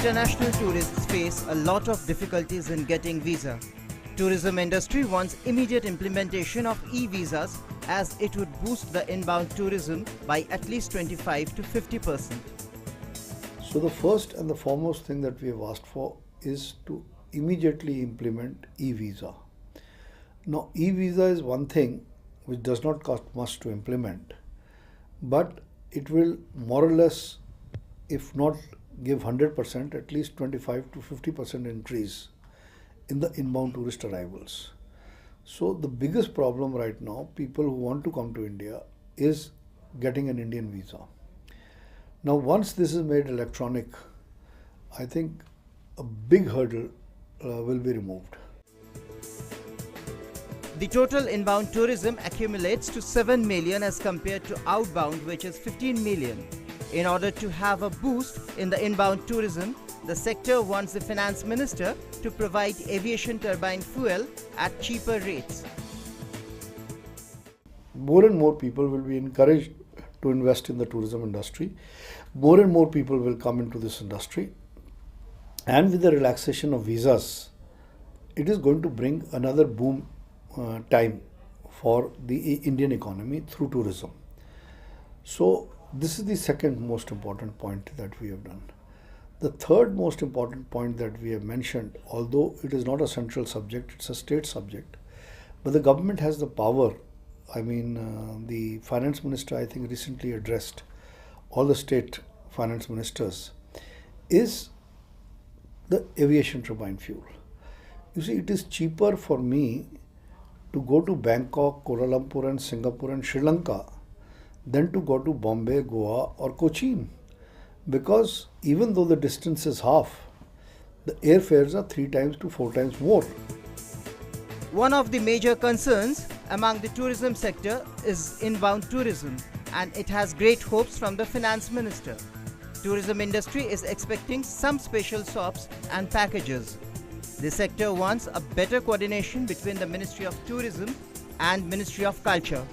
international tourists face a lot of difficulties in getting visa. Tourism industry wants immediate implementation of e-visas as it would boost the inbound tourism by at least 25 to 50%. So the first and the foremost thing that we have asked for is to immediately implement e-visa. Now e-visa is one thing which does not cost much to implement, but it will more or less, if not give 100%, at least 25 to 50% increase in the inbound tourist arrivals. So the biggest problem right now, people who want to come to India, is getting an Indian visa. Now once this is made electronic, I think a big hurdle will be removed. The total inbound tourism accumulates to 7 million as compared to outbound, which is 15 million. In order to have a boost in the inbound tourism, the sector wants the finance minister to provide aviation turbine fuel at cheaper rates. More and more people will be encouraged to invest in the tourism industry. More and more people will come into this industry. And with the relaxation of visas, it is going to bring another boom time for the Indian economy through tourism. So this is the second most important point that we have done. The third most important point that we have mentioned, although it is not a central subject, it's a state subject, but the government has the power. I mean, the finance minister, I think, recently addressed all the state finance ministers, is the aviation turbine fuel. You see, it is cheaper for me to go to Bangkok, Kuala Lumpur and Singapore and Sri Lanka than to go to Bombay, Goa or Cochin. Because even though the distance is half, the airfares are 3 times to 4 times more. One of the major concerns among the tourism sector is inbound tourism, and it has great hopes from the finance minister. Tourism industry is expecting some special shops and packages. The sector wants a better coordination between the Ministry of Tourism and Ministry of Culture.